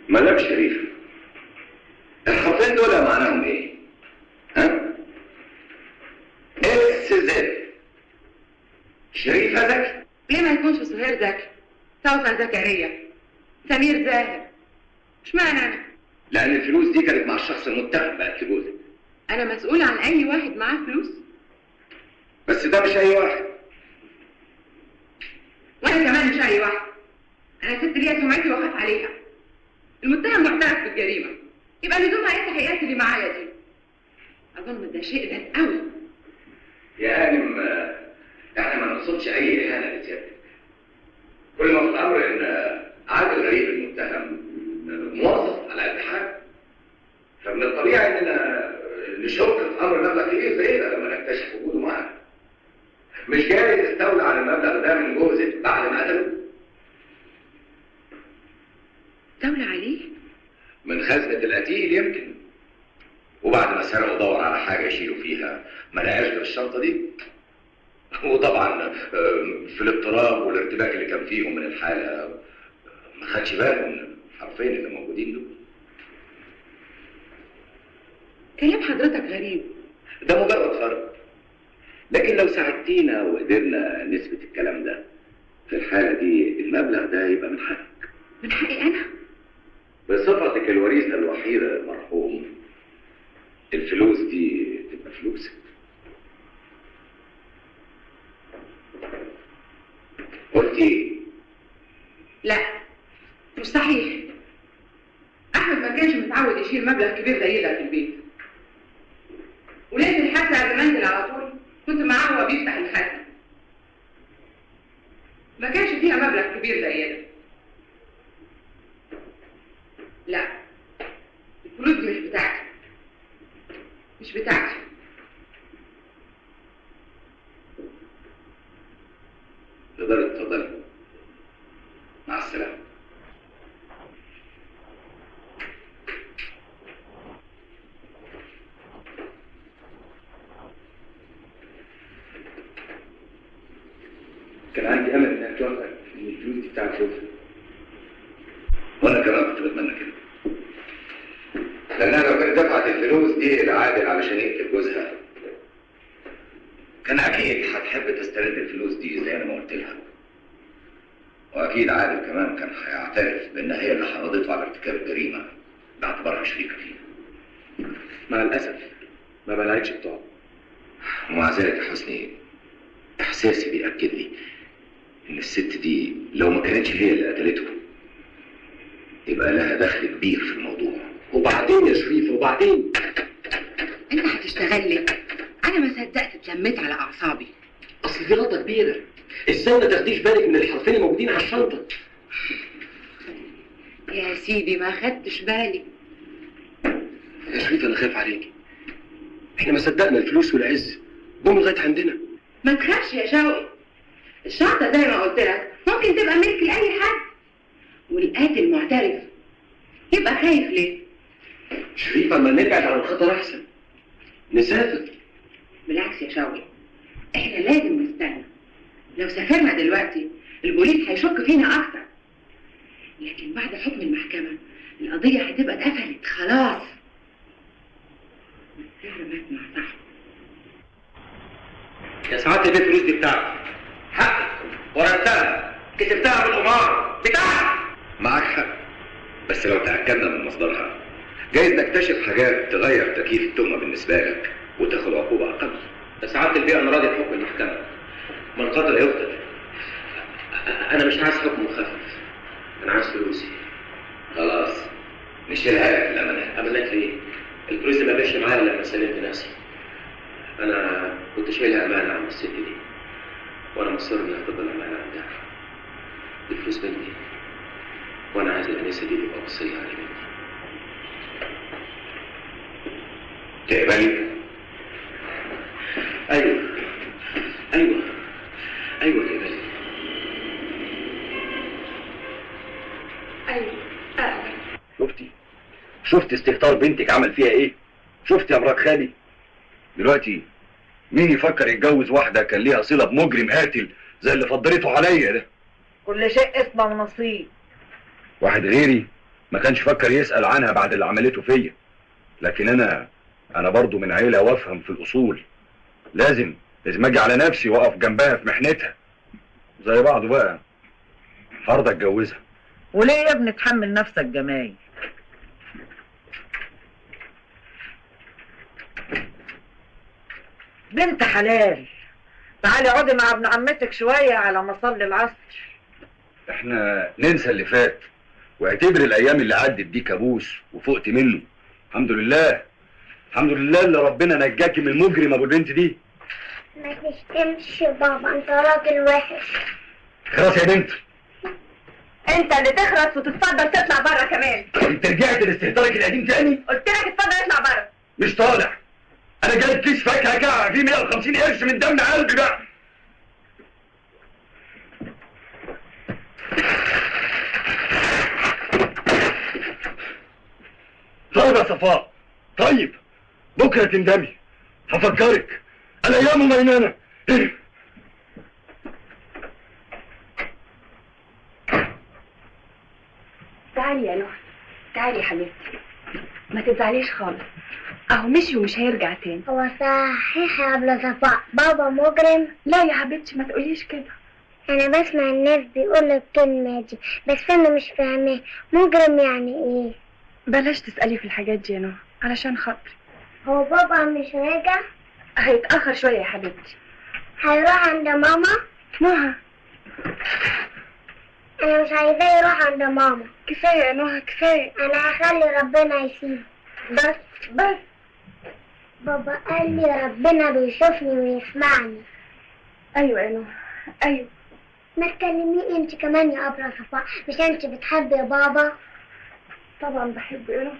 مدام شريف، الحرفين دول معناهم ايه؟ ها؟ اس زد شريفة زكي. ليه ما يكونش سهير زكي، سوسن زكريا، سمير زاهر؟ اشمعنى انا؟ لأن الفلوس دي كانت مع الشخص المتهم بقت لجوزك. انا مسؤولة عن اي واحد معاه فلوس؟ بس ده مش أي واحد. وانا كمان مش اي واحد. انا ست ليا سمعتي واخاف عليها. المتهم معترف بالجريمة، يبقى لزومها ايه التحقيقات اللي معايا دي؟ اظن ده شيء ده قوي. يا هانم، احنا ما نقصدش اي اهانه لسيادتك. كل ما في الامر ان عادل غريب المتهم موظف على قد حاجه، فمن الطبيعي اننا نشك في امر مبلغ كبير زي ده لما نكتشف وجوده معانا. مش جاي تستولى على المبلغ ده من جوزك بعد ما قتله؟ استولى عليه؟ من خزنه القتيل يمكن، وبعد ما سرق ودور على حاجه يشيلوا فيها ما لقاش غير الشنطه دي. وطبعا في الاضطراب والارتباك اللي كان فيهم من الحاله ما خدش باله من الحرفين اللي موجودين دول. كلام حضرتك غريب. ده مجرد فرق، لكن لو ساعدتينا وقدرنا نثبت الكلام ده، في الحاله دي المبلغ ده يبقى من حقك. من حقي انا؟ بصفتك الوريثه الوحيده للمرحوم، الفلوس دي تبقى فلوسك. قلتي لا، مش صحيح. احمد ما كانش متعود يشيل مبلغ كبير زي ده في البيت، وليله الحادثه قبل ما انزل على طول كنت معاه وهو بيفتح الخزنه. ما كانش فيها مبلغ كبير زي ده. لا، الفلوس دي مش بتاعتي، مش بتاعتي. تقدري تفضلي. مع السلامه. كان عندي امل انك توافق ان الفلوس دي بتاعت جوزها. وانا كمان كنت بتمنى كده، لانها لو كانت دفعت الفلوس دي لعادل علشان يقتل جوزها، كان اكيد هتحب تسترد الفلوس دي زي انا ما قلت لها. واكيد عادل كمان كان هيعترف بانها هي اللي حرضته على ارتكاب الجريمه باعتبارها شريكه فيها. مع الاسف ما بلعتش بتوعه. ومع ذلك يا حسني، احساسي بيأكد لي ان الست دي لو ما كانتش هي اللي قتلته يبقى لها دخل كبير في الموضوع. وبعدين يا شريف، وبعدين انت هتشتغل لي؟ انا ما صدقت اتلميت على اعصابي. اصل دي غلطه كبيره. ازاي ما تاخديش بالك من الحرفين الموجودين على الشنطه؟ يا سيدي ما خدتش بالي. يا شريف انا خايف عليكي. احنا ما صدقنا الفلوس والعز جم لغايه عندنا. ما تخافش يا شوقي، الشنطه زي ما قلت لك ممكن تبقى ملك لاي حد، والقاتل معترف، يبقى خايف ليه؟ شريف اما نبعد عن الخطر احسن، نسافر. بالعكس يا شوقي، احنا لازم نستنى. لو سافرنا دلوقتي البوليس هيشك فينا اكتر، لكن بعد حكم المحكمه القضيه هتبقى اتقفلت خلاص. السر مات مع صاحبه. يا سعادة البيت الفلوس دي بتاعتك، حقك ورثتها، كسبتها بالقمار، بتاعتك. معاك حق، بس لو تأكدنا من مصدرها جايز نكتشف حاجات تغير تكييف التهمة بالنسبة لك وتاخد عقوبة أقل. يا سعادة البيت أنا راضي بحكم المحكمة، من قتل يقتل. أنا مش عايز حكم مخفف، أنا عايز فلوسي. خلاص نشيلها لك في الأمانات. أمانات ليه؟ الفلوس ما جاش معايا لما سلمت نفسي. أنا كنت شايلها أمانة عن الست دي، وأنا مصر إنها تفضل أمانة عندها. دي فلوس بنتي، وأنا عايز الأنسة دي تبقى وصية على بنتي. تقبلي؟ أيوه أيوه أيوه تقبلي. ايوه شفتي استهتار بنتك عمل فيها ايه؟ شفتي يا مرات خالي؟ دلوقتي مين يفكر يتجوز واحده كان ليها صله بمجرم قاتل زي اللي فضلته عليا ده؟ كل شيء اسمه ونصيب. واحد غيري ما كانش فكر يسأل عنها بعد اللي عملته فيا. لكن انا برضو من عيلة وافهم في الاصول. لازم اجي على نفسي واقف جنبها في محنتها زي بعضه بقى. هرضى اتجوزها. وليه يا ابني تحمل نفسك جمايل؟ بنت حلال، تعالي اقعدي مع ابن عمتك شويه على ما اصلي العصر. احنا ننسى اللي فات واعتبر الايام اللي عدت دي كابوس وفقت منه. الحمد لله، الحمد لله اللي ربنا نجاكي من المجرم ابو البنت دي. ما تشتمش بابا، انت راجل وحش. خلاص يا بنت، انت اللي تخرس وتتفضل تطلع بره كمان. انت رجعت لاستهتارك القديم تاني؟ قلت لك اتفضل اطلع بره. مش طالع. انا جايب كيس فاكهه كعب فيه 150 قرش من دم قلبي بقى. طيب يا صفاء، طيب بكره تندمي. هفكرك الايام مينانه. تعالي يا نهى، تعالي يا حبيبتي، ما تزعليش خالص، اهو مشي ومش هيرجع تاني. هو صحيح يا أبلة صفاء بابا مجرم؟ لا يا حبيبتي ما تقوليش كده. أنا بسمع الناس بيقولوا الكلمة دي بس أنا مش فاهماه. مجرم يعني إيه؟ بلاش تسألي في الحاجات دي يا نهى علشان خاطري. هو بابا مش راجع؟ هيتأخر شوية يا حبيبتي. هيروح عند ماما؟ نهى أنا مش عايزاه يروح عند ماما. كفاية يا نهى كفاية. أنا هخلي ربنا يسيبه. بس بابا قال لي ربنا بيشوفني ويسمعني. أيوة يا نهى أيوة. ما تكلميه انت كمان يا أبلة صفاء، مش انت بتحبي بابا؟ طبعا بحبه يا نهى.